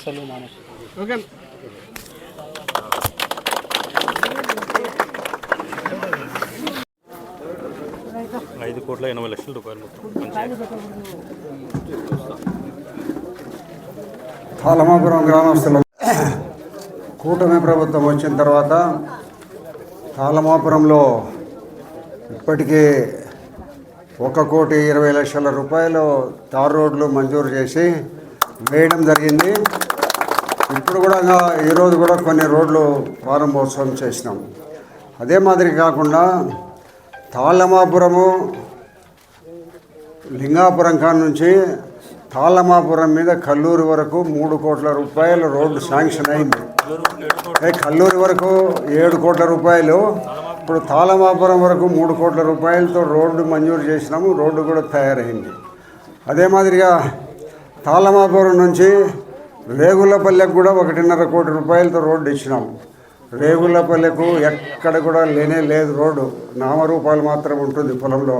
సమస్యలు ఓకే 5,80,00,000 రూపాయలు తాళమాపురం గ్రామస్తులు కూటమి ప్రభుత్వం వచ్చిన తర్వాత తాళమాపురంలో ఇప్పటికే 1,20,00,000 రూపాయలు తార్ రోడ్లు మంజూరు చేసి వేయడం జరిగింది. ఇప్పుడు కూడా ఈరోజు కూడా కొన్ని రోడ్లు ప్రారంభోత్సవం చేసినాం. అదే మాదిరి కాకుండా తాళమాపురము లింగాపురం కాడ నుంచి తాళమాపురం మీద కల్లూరు వరకు 3 కోట్ల రూపాయల రోడ్డు శాంక్షన్ అయింది. కల్లూరు వరకు 7 కోట్ల రూపాయలు, ఇప్పుడు తాళమాపురం వరకు 3 కోట్ల రూపాయలతో రోడ్డు మంజూరు చేసినాము. రోడ్డు కూడా తయారైంది. అదే మాదిరిగా తాళమాపురం నుంచి రేగులపల్లెకు కూడా 1.5 కోటి రూపాయలతో రోడ్డు ఇచ్చినాము. రేగులపల్లెకు ఎక్కడ కూడా లేనే లేదు, రోడ్డు నామరూపాలు మాత్రం ఉంటుంది పొలంలో.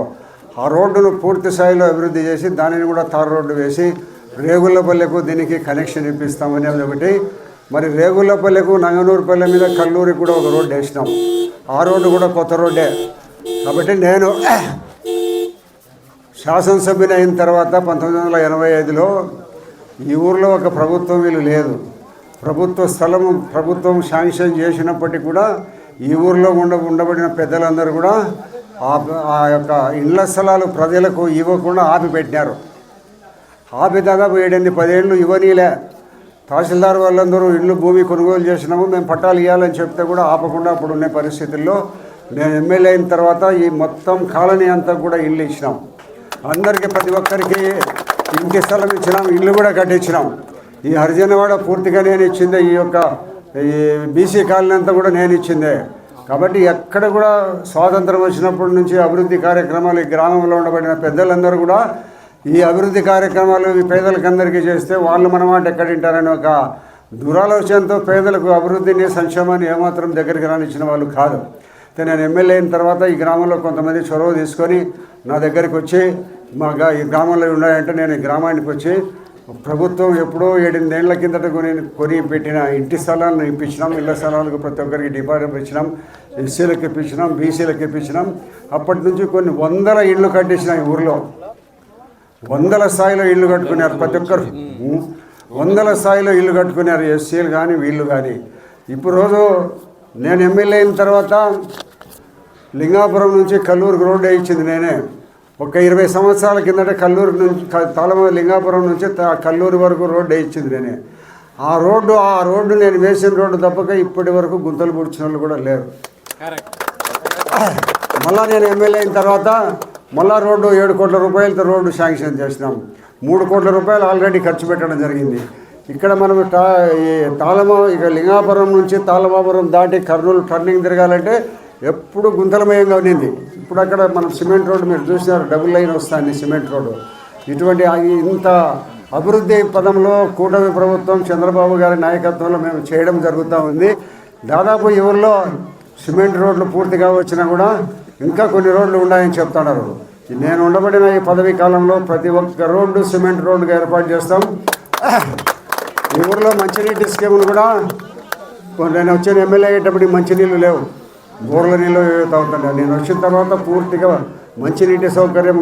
ఆ రోడ్డును పూర్తి స్థాయిలో అభివృద్ధి చేసి దానిని కూడా తారు రోడ్డు వేసి రేగులపల్లెకు దీనికి కనెక్షన్ ఇప్పిస్తామనేది ఒకటి. మరి రేగులపల్లెకు నంగనూరుపల్లె మీద కల్లూరికి కూడా ఒక రోడ్డు వేసినాం. ఆ రోడ్డు కూడా కొత్త రోడ్డే. కాబట్టి నేను శాసనసభ్యుని అయిన తర్వాత 1985లో ఈ ఊరిలో ఒక ప్రభుత్వం ఇల్లు లేదు. ప్రభుత్వ స్థలము ప్రభుత్వం శాంక్షన్ చేసినప్పటికీ కూడా ఈ ఊరిలో ఉండబడిన పెద్దలందరూ కూడా ఆ యొక్క ఇళ్ల స్థలాలు ప్రజలకు ఇవ్వకుండా ఆపిపెట్టినారు. ఆపి దాదాపు 7-10 ఏళ్ళు ఇవ్వనీలే. తహసీల్దార్ వాళ్ళందరూ ఇళ్ళు భూమి కొనుగోలు చేసినాము, మేము పట్టాలు ఇవ్వాలని చెప్తే కూడా ఆపకుండా అప్పుడు ఉన్న పరిస్థితుల్లో నేను ఎమ్మెల్యే అయిన తర్వాత ఈ మొత్తం కాలనీ అంతా కూడా ఇల్లు ఇచ్చినాం. అందరికీ ప్రతి ఒక్కరికి ఇంటి స్థలం ఇచ్చినాం, ఇల్లు కూడా కట్టించినాం. ఈ హరిజనవాడ పూర్తిగా నేను ఇచ్చిందే, ఈ యొక్క ఈ బీసీ కాలనీ అంతా కూడా నేను ఇచ్చిందే. కాబట్టి ఎక్కడ కూడా స్వాతంత్రం వచ్చినప్పటి నుంచి అభివృద్ధి కార్యక్రమాలు ఈ గ్రామంలో ఉండబడిన పెద్దలందరూ కూడా ఈ అభివృద్ధి కార్యక్రమాలు ఈ పేదలకందరికీ చేస్తే వాళ్ళు మన మాట ఎక్కడింటారని ఒక దురాలోచనతో పేదలకు అభివృద్ధిని సంక్షేమాన్ని ఏమాత్రం దగ్గరికి రానిచ్చిన వాళ్ళు కాదు. నేను ఎమ్మెల్యే అయిన తర్వాత ఈ గ్రామంలో కొంతమంది చొరవ తీసుకొని నా దగ్గరికి వచ్చి ఈ గ్రామంలో ఉన్నాయంటే నేను ఈ గ్రామానికి వచ్చి ప్రభుత్వం ఎప్పుడో 7-8 ఏళ్ల కిందట కొని పెట్టిన ఇంటి స్థలాలను ఇప్పించినాం. ఇళ్ల స్థలాలకు ప్రతి ఒక్కరికి డిపాజిట్ ఇచ్చినాం, ఎస్సీలకు ఇప్పించినాం, బీసీలకు ఇప్పించినాం. అప్పటి నుంచి కొన్ని 100 ఇళ్ళు కట్టించిన ఈ ఊరిలో 100 స్థాయిలో ఇళ్ళు కట్టుకున్నారు. ప్రతి ఒక్కరు 100 స్థాయిలో ఇళ్ళు కట్టుకున్నారు, ఎస్సీలు కానీ వీళ్ళు కానీ. ఇప్పుడు రోజు నేను ఎమ్మెల్యే అయిన తర్వాత లింగాపురం నుంచి కల్లూరుకు రోడ్డు వేయించింది నేనే. ఒక 20 సంవత్సరాల కిందట కల్లూరు నుంచి లింగాపురం నుంచి కల్లూరు వరకు రోడ్డు వేయించింది నేనే. ఆ రోడ్డు నేను వేసిన రోడ్డు తప్పక ఇప్పటి వరకు గుంతలు పూడ్చిన వాళ్ళు కూడా లేరు. మళ్ళా నేను ఎమ్మెల్యే అయిన తర్వాత మళ్ళా రోడ్డు 7 కోట్ల రూపాయలతో రోడ్డు శాంక్షన్ చేసినాం. 3 కోట్ల రూపాయలు ఆల్రెడీ ఖర్చు పెట్టడం జరిగింది. ఇక్కడ మనం ఇక లింగాపురం నుంచి తాళమాపురం దాటి కర్నూలు టర్నింగ్ తిరగాలంటే ఎప్పుడు గుంతలమయంగా ఉన్నింది. ఇప్పుడు అక్కడ మనం సిమెంట్ రోడ్డు మీరు చూసినారు, డబుల్ లైన్ వస్తుంది సిమెంట్ రోడ్డు. ఇటువంటి ఇంత అభివృద్ధి పదంలో కూటమి ప్రభుత్వం చంద్రబాబు గారి నాయకత్వంలో మేము చేయడం జరుగుతూ ఉంది. దాదాపు ఈ ఊళ్ళో సిమెంట్ రోడ్లు పూర్తిగా వచ్చినా కూడా ఇంకా కొన్ని రోడ్లు ఉన్నాయని చెప్తున్నారు. నేను ఉండబడిన ఈ పదవీ కాలంలో ప్రతి ఒక్క రోడ్డు సిమెంట్ రోడ్డుగా ఏర్పాటు చేస్తాం. ఈ ఊరిలో మంచినీటి స్కీములు కూడా నేను వచ్చిన ఎమ్మెల్యే అయ్యేటప్పుడు మంచినీళ్ళు లేవు, బోర్ల నీళ్ళు తాగుతుండే. నేను వచ్చిన తర్వాత పూర్తిగా మంచినీటి సౌకర్యం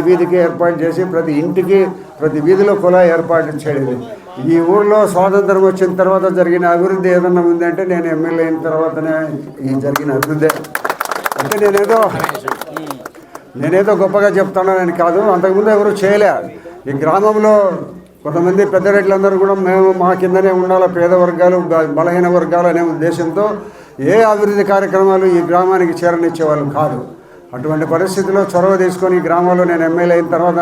వీధికి ఏర్పాటు చేసి ప్రతి ఇంటికి ప్రతి వీధిలో కుళాయి ఏర్పాటు చేయడం. ఈ ఊళ్ళో స్వాతంత్రం వచ్చిన తర్వాత జరిగిన అభివృద్ధి ఏదన్నా ఉందంటే నేను ఎమ్మెల్యే అయిన తర్వాతనే ఈ జరిగిన అభివృద్ధి. అంటే నేనేదో గొప్పగా చెప్తానని కాదు, అంతకుముందు ఎవరు చేయలే. ఈ గ్రామంలో కొంతమంది పెద్ద రెడ్లందరూ కూడా మేము మా కిందనే ఉండాలి, పేద వర్గాలు బలహీన వర్గాలు అనే ఉద్దేశంతో ఏ అభివృద్ధి కార్యక్రమాలు ఈ గ్రామానికి చేరనిచ్చేవాళ్ళు కాదు. అటువంటి పరిస్థితుల్లో చొరవ తీసుకొని ఈ గ్రామంలో నేను ఎమ్మెల్యే అయిన తర్వాత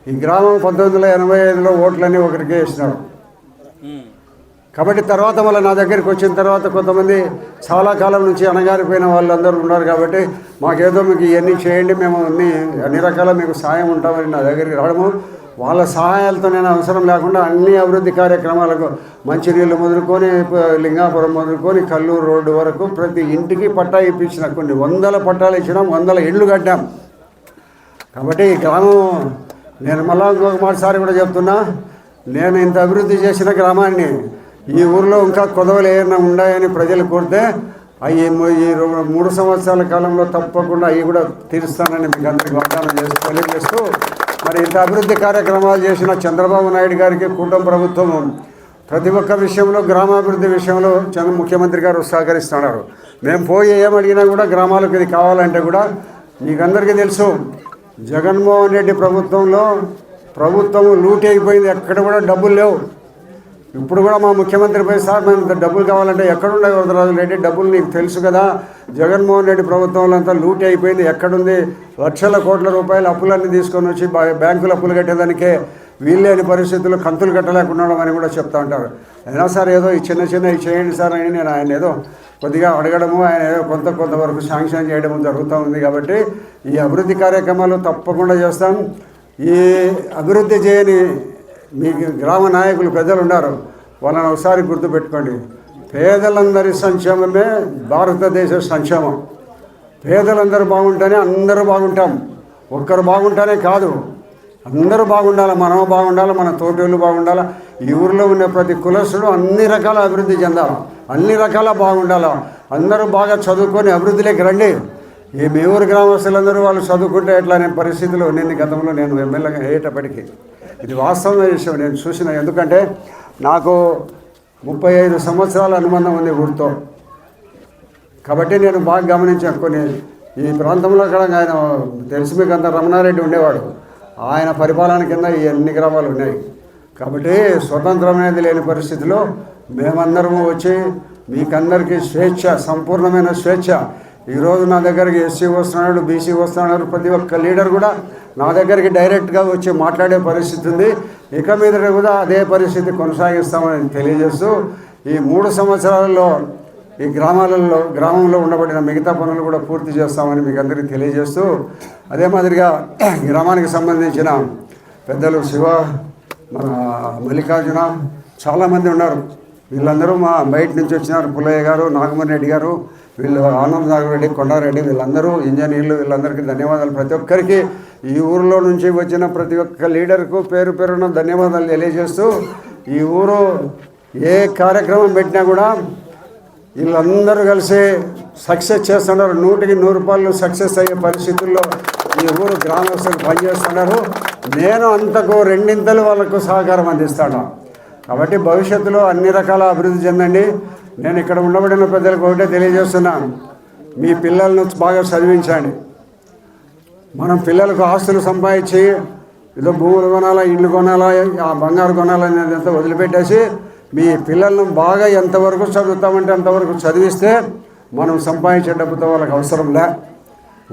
ఈ గ్రామం 1985లో ఓట్లన్నీ ఒకరికి వేసినారు. కాబట్టి తర్వాత మళ్ళీ నా దగ్గరికి వచ్చిన తర్వాత కొంతమంది చాలా కాలం నుంచి అణగారిపోయిన వాళ్ళందరూ ఉన్నారు. కాబట్టి మాకేదో మీకు ఇవన్నీ చేయండి, మేము అన్ని రకాల మీకు సాయం ఉంటామని నా దగ్గరికి రావడము, వాళ్ళ సహాయాలతో నేను అవసరం లేకుండా అన్ని అభివృద్ధి కార్యక్రమాలకు మంచినీళ్ళు మొదలుకొని లింగాపురం మొదలుకొని కల్లూరు రోడ్డు వరకు ప్రతి ఇంటికి పట్టా ఇప్పించిన, కొన్ని 100 పట్టాలు ఇచ్చినాం, 100 ఇళ్ళు కట్టాం. కాబట్టి ఈ గ్రామం నేను మళ్ళా ఇంకొక మాటసారి కూడా చెప్తున్నా, నేను ఇంత అభివృద్ధి చేసిన గ్రామాన్ని ఈ ఊరిలో ఇంకా కొదవలు ఏమైనా ఉన్నాయని ప్రజలు కోరితే అవి ఈ 3 సంవత్సరాల కాలంలో తప్పకుండా అవి కూడా తీరుస్తానని మీకు అందరికీ వాగ్దానం తెలియజేస్తూ మరి ఇంత అభివృద్ధి కార్యక్రమాలు చేసిన చంద్రబాబు నాయుడు గారికి కూటమి ప్రభుత్వం ప్రతి ఒక్క విషయంలో గ్రామాభివృద్ధి విషయంలో ముఖ్యమంత్రి గారు సహకరిస్తున్నారు. మేము పోయి ఏమడిగినా కూడా గ్రామాలకు ఇది కావాలంటే కూడా మీకందరికీ తెలుసు జగన్మోహన్ రెడ్డి ప్రభుత్వం లూటీ అయిపోయింది. ఎక్కడ కూడా డబ్బులు లేవు. ఇప్పుడు కూడా మా ముఖ్యమంత్రి పోయి సార్ మేము ఇంత డబ్బులు కావాలంటే ఎక్కడున్నాయి వరదరాజు రెడ్డి డబ్బులు నీకు తెలుసు కదా, జగన్మోహన్ రెడ్డి ప్రభుత్వంలో అంతా లూటీ అయిపోయింది, ఎక్కడుంది లక్షల కోట్ల రూపాయల అప్పులన్నీ తీసుకొని వచ్చి బ్యాంకులు అప్పులు కట్టేదానికే వీళ్ళేని పరిస్థితుల్లో కంతులు కట్టలేకున్నాడం అని కూడా చెప్తా ఉంటారు. అయినా సార్ ఏదో ఈ చిన్న చేయండి సార్ అని నేను ఆయన ఏదో కొద్దిగా అడగడము, ఆయన ఏదో కొంతవరకు శాంక్షన్ చేయడం జరుగుతూ ఉంది. కాబట్టి ఈ అభివృద్ధి కార్యక్రమాలు తప్పకుండా చేస్తాం. ఈ అభివృద్ధి చేయని మీ గ్రామ నాయకులు పెద్దలు ఉన్నారు, వాళ్ళని ఒకసారి గుర్తుపెట్టుకోండి. పేదలందరి సంక్షేమమే భారతదేశ సంక్షేమం. పేదలందరూ బాగుంటేనే అందరూ బాగుంటాం. ఒక్కరు బాగుంటేనే కాదు, అందరూ బాగుండాలి. మనం బాగుండాలి, మన తోటోళ్ళు బాగుండాలి. ఈ ఊరిలో ఉన్న ప్రతి కులస్తుడు అన్ని రకాల అభివృద్ధి చెందాలి, అన్ని రకాల బాగుండాలి. అందరూ బాగా చదువుకొని అభివృద్ధిలోకి రండి. ఈ మీ ఊరు గ్రామస్తులందరూ వాళ్ళు చదువుకుంటే ఎట్లా అనే పరిస్థితులు నేను గతంలో నేను ఎమ్మెల్యేగా అయ్యేటప్పటికీ ఇది వాస్తవమైన విషయం నేను చూసిన. ఎందుకంటే నాకు 35 సంవత్సరాల అనుబంధం ఉంది ఊరితో. కాబట్టి నేను బాగా గమనించాను. కొన్ని ఈ ప్రాంతంలో కూడా ఆయన తెలిసి మీకు అంత రమణారెడ్డి ఉండేవాడు, ఆయన పరిపాలన కింద ఈ అన్ని గ్రామాలు ఉన్నాయి. కాబట్టి స్వతంత్రం అనేది లేని పరిస్థితిలో మేమందరము వచ్చి మీకందరికీ స్వేచ్ఛ, సంపూర్ణమైన స్వేచ్ఛ. ఈరోజు నా దగ్గరికి ఎస్సీ వస్తున్నాడు, బీసీ వస్తున్నాడు, ప్రతి ఒక్క లీడర్ కూడా నా దగ్గరికి డైరెక్ట్గా వచ్చి మాట్లాడే పరిస్థితి ఉంది. ఇక మీద కూడా అదే పరిస్థితి కొనసాగిస్తామని తెలియజేస్తూ ఈ 3 సంవత్సరాలలో ఈ గ్రామంలో ఉండబడిన మిగతా పనులు కూడా పూర్తి చేస్తామని మీకు అందరికీ తెలియజేస్తూ అదే మాదిరిగా గ్రామానికి సంబంధించిన పెద్దలు శివ, మన మల్లికార్జున చాలామంది ఉన్నారు. వీళ్ళందరూ మా బయట నుంచి వచ్చినారు. పుల్లయ్య గారు, నాగమణి రెడ్డి గారు, వీళ్ళు ఆనంద్ నాగరెడ్డి, కొండారెడ్డి, వీళ్ళందరూ ఇంజనీర్లు, వీళ్ళందరికీ ధన్యవాదాలు. ప్రతి ఒక్కరికి ఈ ఊరిలో నుంచి వచ్చిన ప్రతి ఒక్క లీడర్కు పేరున ధన్యవాదాలు తెలియజేస్తూ ఈ ఊరు ఏ కార్యక్రమం పెట్టినా కూడా వీళ్ళందరూ కలిసి సక్సెస్ చేస్తున్నారు. 100కి 100 సక్సెస్ అయ్యే పరిస్థితుల్లో ఈ ఊరు గ్రామస్తులు పనిచేస్తున్నారు. నేను అంతకు 2 వాళ్ళకు సహకారం అందిస్తాను. కాబట్టి భవిష్యత్తులో అన్ని రకాల అభివృద్ధి చెందండి. నేను ఇక్కడ ఉండబడిన పెద్దలకు ఒకటే తెలియజేస్తున్నాను, మీ పిల్లలను బాగా చదివించండి. మనం పిల్లలకు ఆస్తులు సంపాదించి ఏదో భూములు కొనాలా, ఇళ్ళు కొనాలా, ఆ బంగారు కొనాలనేది అంతా వదిలిపెట్టేసి మీ పిల్లలను బాగా ఎంతవరకు చదువుతామంటే అంతవరకు చదివిస్తే మనం సంపాదించే డబ్బుతో వాళ్ళకి అవసరం లే,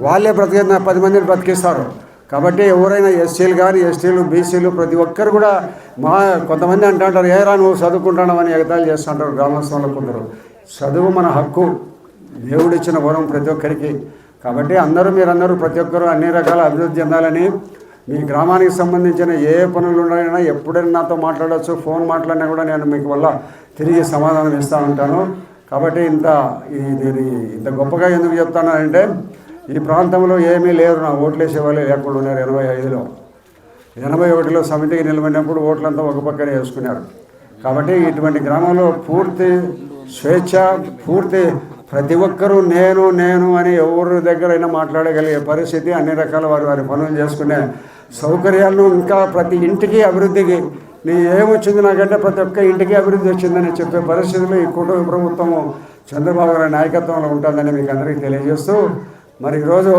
వాళ్ళే 10 మందిని బ్రతికిస్తారు. కాబట్టి ఎవరైనా ఎస్సీలు కానీ ఎస్టీలు బీసీలు ప్రతి ఒక్కరు కూడా కొంతమంది అంటుంటారు ఏరా నువ్వు చదువుకుంటున్నావని ఎగతాళి చేస్తుంటారు గ్రామస్తులు కొందరు. చదువు మన హక్కు, దేవుడిచ్చిన వరం ప్రతి ఒక్కరికి. కాబట్టి మీరందరూ ప్రతి ఒక్కరూ అన్ని రకాల అభివృద్ధి చెందాలని, మీ గ్రామానికి సంబంధించిన ఏ పనులు ఉన్నాయన్నా ఎప్పుడైనా నాతో మాట్లాడవచ్చు. ఫోన్ మాట్లాడినా కూడా నేను మీకు వల్ల తిరిగి సమాధానం ఇస్తూ ఉంటాను. కాబట్టి ఇంత గొప్పగా ఎందుకు చెప్తానంటే ఈ ప్రాంతంలో ఏమీ లేరు, నా ఓట్లేసే వాళ్ళే లేకుండా ఉన్నారు. 85లో 81లో సమితికి నిలబడినప్పుడు ఓట్లంతా ఒక పక్కనే వేసుకున్నారు. కాబట్టి ఇటువంటి గ్రామంలో పూర్తి స్వేచ్ఛ, పూర్తి ప్రతి ఒక్కరూ నేను అని ఎవరి దగ్గరైనా మాట్లాడగలిగే పరిస్థితి, అన్ని రకాల వారి పనులు చేసుకునే సౌకర్యాలను, ఇంకా ప్రతి ఇంటికి అభివృద్ధికి ఏమొచ్చింది నాకంటే ప్రతి ఒక్క ఇంటికి అభివృద్ధి వచ్చిందని చెప్పే పరిస్థితులు ఈ కుటుంబ ప్రభుత్వము చంద్రబాబు గారి నాయకత్వంలో ఉంటుందని మీకు అందరికీ తెలియజేస్తూ మరి ఈరోజు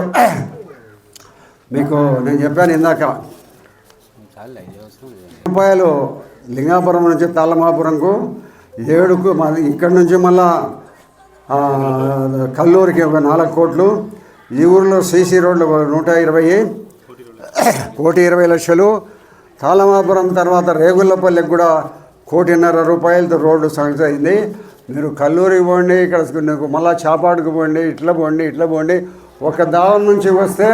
మీకు నేను చెప్పాను ఇందాక రూపాయలు లింగాపురం నుంచి తాళ్ళమాపురంకు 7కు ఇక్కడి నుంచి మళ్ళా కల్లూరికి ఒక 4 కోట్లు, ఈ ఊరిలో సీసీ రోడ్లు 120, 1,20,00,000, తాళ్ళమాపురం తర్వాత రేగుళ్ళపల్లికి కూడా 1,50,00,000 రూపాయలతో రోడ్డు సక్సెస్ అయింది. మీరు కల్లూరికి పోండి, ఇక్కడ మళ్ళీ చాపాడుకు పోండి, ఇట్లా పోండి. ఒక దావం నుంచి వస్తే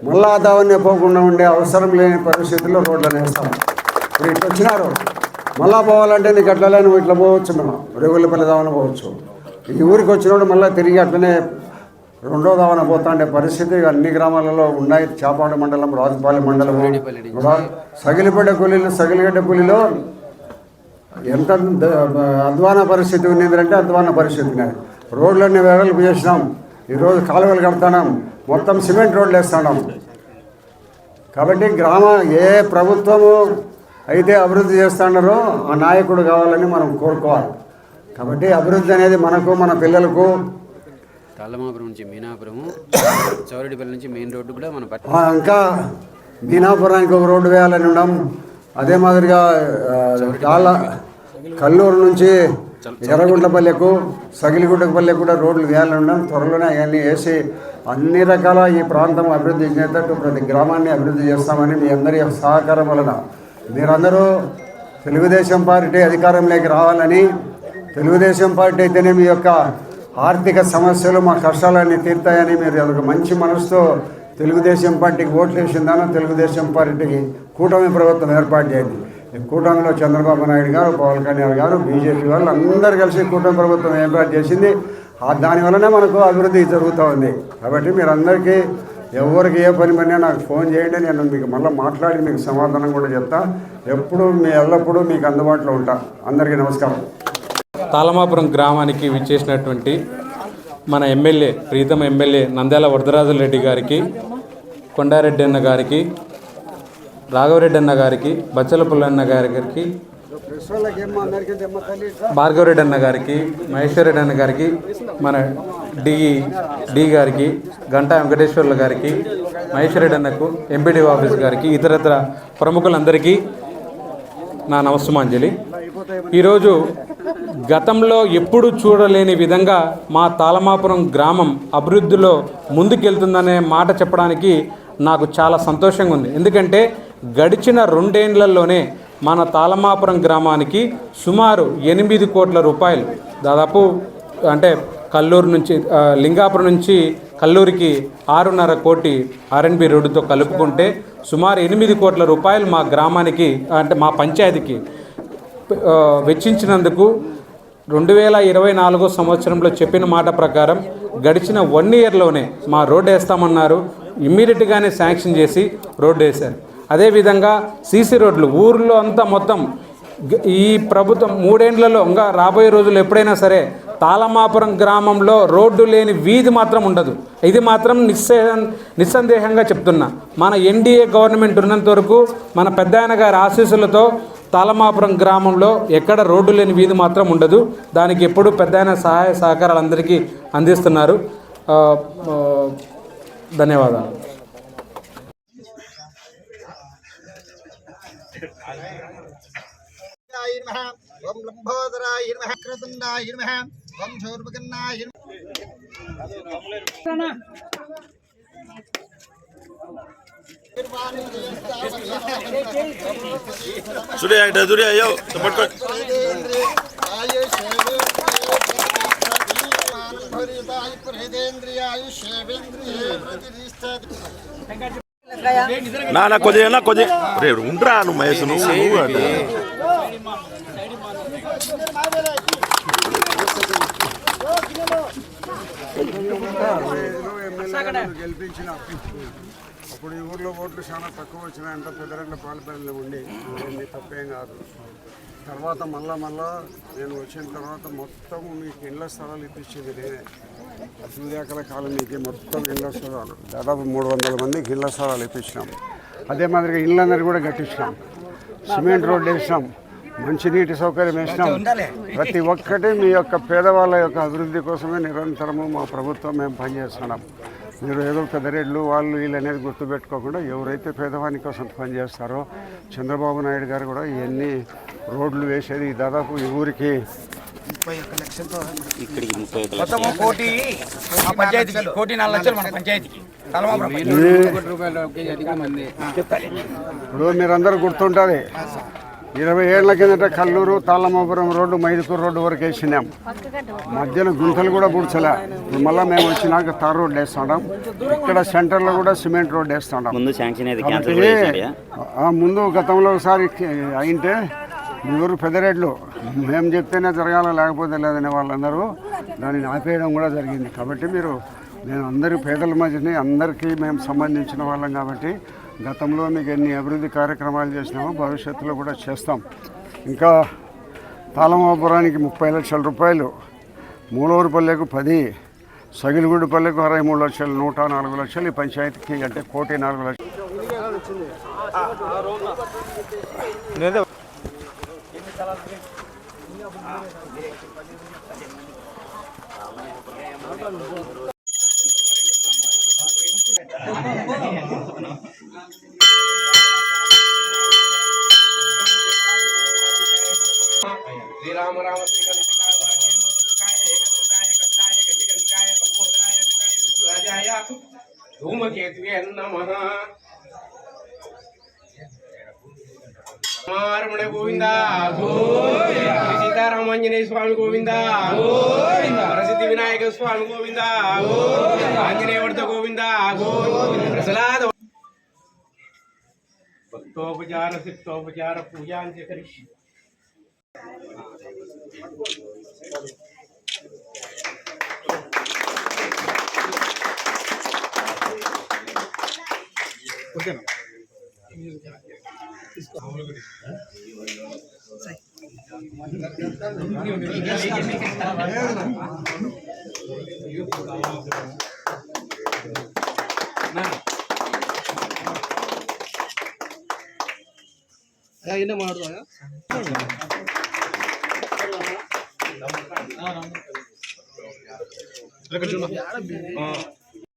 మళ్ళా దావన్నే పోకుండా ఉండే అవసరం లేని పరిస్థితుల్లో రోడ్లను వేస్తాం. ఇప్పుడు ఇట్లా వచ్చినారు, మళ్ళా పోవాలంటే నీకు అట్లనే నువ్వు ఇట్లా పోవచ్చు, మనం రేగుళ్ళపల్లి దావన పోవచ్చు. ఈ ఊరికి వచ్చినప్పుడు మళ్ళీ తిరిగి అట్లనే రెండో దావన పోతాండే పరిస్థితి అన్ని గ్రామాలలో ఉన్నాయి. చాపాడు మండలం, రాజుపాలెం మండలం, సగిలిగడ్డ కూలీలో ఎంత అధ్వాన పరిస్థితి ఉన్నదంటే అధ్వాన పరిస్థితి ఉన్నది. రోడ్లన్నీ వెడల్పు చేసినాం, ఈరోజు కాలువలు కడుతున్నాం, మొత్తం సిమెంట్ రోడ్లు వేస్తున్నాం. కాబట్టి ఏ ప్రభుత్వము అయితే అభివృద్ధి చేస్తున్నారో ఆ నాయకుడు కావాలని మనం కోరుకోవాలి. కాబట్టి అభివృద్ధి అనేది మనకు, మన పిల్లలకు. తాళమాపురం నుంచి మీనాపురము, చౌరెడ్డిపల్లి నుంచి మెయిన్ రోడ్డు కూడా మన ఇంకా మీనాపురానికి ఒక రోడ్డు వేయాలని ఉన్నాం. అదే మాదిరిగా కల్లూరు నుంచి ఎర్రగుంట్లపల్లెకు, సగిలిగుంటపల్లెకు కూడా రోడ్లు వేయాలని ఉన్నాం. త్వరలోనే అవన్నీ వేసి అన్ని రకాల ఈ ప్రాంతం అభివృద్ధి చేసేటట్టు ప్రతి గ్రామాన్ని అభివృద్ధి చేస్తామని మీ అందరి సహకారం వలన మీరందరూ తెలుగుదేశం పార్టీ అధికారంలోకి రావాలని, తెలుగుదేశం పార్టీ అయితేనే మీ యొక్క ఆర్థిక సమస్యలు, మా కష్టాలన్నీ తీరుతాయని మీరు ఒక మంచి మనసుతో తెలుగుదేశం పార్టీకి ఓట్లు వేసిందానో తెలుగుదేశం పార్టీకి కూటమి ప్రభుత్వం ఏర్పాటు చేయండి. కూటమిలో చంద్రబాబు నాయుడు గారు, పవన్ కళ్యాణ్ గారు, బీజేపీ వాళ్ళు అందరూ కలిసి కూటమి ప్రభుత్వం ఏర్పాటు చేసింది. దానివల్లనే మనకు అభివృద్ధి జరుగుతూ ఉంది. కాబట్టి మీరందరికీ ఎవరికి ఏ పని పడినా నాకు ఫోన్ చేయండి, నేను మీకు మళ్ళీ మాట్లాడి మీకు సమాధానం కూడా చెప్తా. ఎల్లప్పుడూ మీకు అందుబాటులో ఉంటా. అందరికీ నమస్కారం. తాళమాపురం గ్రామానికి విచ్చేసినటువంటి మన ఎమ్మెల్యే, ప్రీతం ఎమ్మెల్యే నంద్యాల వరదరాజులరెడ్డి గారికి, కొండారెడ్డి అన్న గారికి, రాఘవరెడ్డి అన్న గారికి, బచ్చలపుల్ల అన్న గారికి, భార్గవరెడ్డి అన్న గారికి, మహేశ్వరరెడ్డి అన్న గారికి, మన డి గారికి, గంటా వెంకటేశ్వర్ల గారికి, మహేశ్వరరెడ్డి అన్నకు, ఎంపీడీ ఆఫీస్ గారికి, ఇతరత్ర ప్రముఖులందరికీ నా నమస్సుమాంజలి. ఈరోజు గతంలో ఎప్పుడు చూడలేని విధంగా మా తాళమాపురం గ్రామం అభివృద్ధిలో ముందుకెళ్తుందనే మాట చెప్పడానికి నాకు చాలా సంతోషంగా ఉంది. ఎందుకంటే గడిచిన 2 ఏళ్లలోనే మన తాళమాపురం గ్రామానికి సుమారు 8 కోట్ల రూపాయలు, దాదాపు అంటే కల్లూరు నుంచి లింగాపురం నుంచి కల్లూరికి 6.5 కోటి ఆర్ఎన్బి రోడ్డుతో కలుపుకుంటే సుమారు 8 కోట్ల రూపాయలు మా గ్రామానికి, అంటే మా పంచాయతీకి వెచ్చించినందుకు 2024 సంవత్సరంలో చెప్పిన మాట ప్రకారం గడిచిన 1 ఇయర్లోనే మా రోడ్డు వేస్తామన్నారు. ఇమ్మీడియట్గానే శాంక్షన్ చేసి రోడ్డు వేశారు. అదేవిధంగా సీసీ రోడ్లు ఊర్లో అంతా మొత్తం ఈ ప్రభుత్వం 3 ఏళ్లలో ఇంకా రాబోయే రోజులు ఎప్పుడైనా సరే తాళమాపురం గ్రామంలో రోడ్డు లేని వీధి మాత్రం ఉండదు. ఇది మాత్రం నిస్సందేహంగా చెప్తున్నా. మన ఎన్డీఏ గవర్నమెంట్ ఉన్నంత వరకు మన పెద్దాయన గారి ఆశీస్సులతో తాళమాపురం గ్రామంలో ఎక్కడ రోడ్డు లేని వీధి మాత్రం ఉండదు. దానికి ఎప్పుడు పెద్దాయన సహాయ సహకారాలు అందరికీ అందిస్తున్నారు. ధన్యవాదాలు. ఓం లంబోదరాయ నమః, క్రతుండాయ నమః, ఓం శూర్పకర్ణాయ సూర్య నా కొద్దిగా ఉండరా నువ్వు మహేష్ నువ్వు గెలిపించిన అప్పుడు ఈ ఊర్లో ఓట్లు చాలా తక్కువ వచ్చినాయి. అంత పెద్దరెడ్ల పాలపల్లిలో ఉండి తప్పేం కాదు. తర్వాత మళ్ళా నేను వచ్చిన తర్వాత మొత్తం మీకు ఇళ్ల స్థలాలు ఇప్పించింది నేనే. సూర్యాకల కాలనీకి మొత్తం ఇళ్ల స్థలాలు దాదాపు 300 మందికి ఇళ్ల స్థలాలు ఇప్పించినాం. అదే మాదిరిగా ఇళ్ళందరూ కూడా కట్టించినాం. సిమెంట్ రోడ్డు వేసినాం, మంచినీటి సౌకర్యం వేసినాం. ప్రతి ఒక్కటి మీ యొక్క పేదవాళ్ళ యొక్క అభివృద్ధి కోసమే నిరంతరము మా ప్రభుత్వం మేము పనిచేస్తున్నాం. మీరు ఏదో పెద్దరెడ్లు వాళ్ళు వీళ్ళు అనేది గుర్తుపెట్టుకోకుండా ఎవరైతే పేదవాని కోసం పనిచేస్తారో, చంద్రబాబు నాయుడు గారు కూడా ఇవన్నీ రోడ్లు వేసేది దాదాపు ఈ ఊరికి 31 లక్షలతో ఇప్పుడు మీరందరూ గుర్తుంటుంది. 20 ఏళ్ల కిందట కల్లూరు తాళమాపురం రోడ్డు మైదుకూరు రోడ్డు వరకు వేసినాం. మధ్యలో గుంతలు కూడా పూడ్చలే. మళ్ళీ మేము వచ్చినాక తార్ రోడ్డు వేస్తున్నాం. ఇక్కడ సెంటర్లో కూడా సిమెంట్ రోడ్డు వేస్తున్నాం. ముందు గతంలో ఒకసారి అయింటే ఎవరు పెద్దరెడ్లు మేము చెప్తేనే జరగాల, లేకపోతే లేదనే వాళ్ళందరూ దానిని ఆపేయడం కూడా జరిగింది. కాబట్టి మీరు నేను అందరి పేదల మధ్యని అందరికీ మేము సంబంధించిన వాళ్ళం కాబట్టి గతంలో మీకు ఎన్ని అభివృద్ధి కార్యక్రమాలు చేసినామో భవిష్యత్తులో కూడా చేస్తాం. ఇంకా తాళమాపురానికి 30 లక్షల రూపాయలు, మూలూరుపల్లెకు 10, సగిలిగుడిపల్లెకు 63 లక్షలు, 104 లక్షలు ఈ పంచాయతీకి అంటే 1,04 లక్షలు. శ్రీరామ రామ శ్రీరాజాయ ధూమకేతువే నమః. రమణ గోవింద గోవింద, సీతారామాంజనేయ స్వామి గోవింద గోవింద, ప్రసిద్ధి వినాయక స్వామి గోవింద గోవింద, ఆంజనేయవర్ధ గోవింద గోవింద. ప్రసలాద భక్తోపచార సిక్తోపచార పూజాంచ కరిష్యే. ಇನ್ನ ಮಾಡ್ದ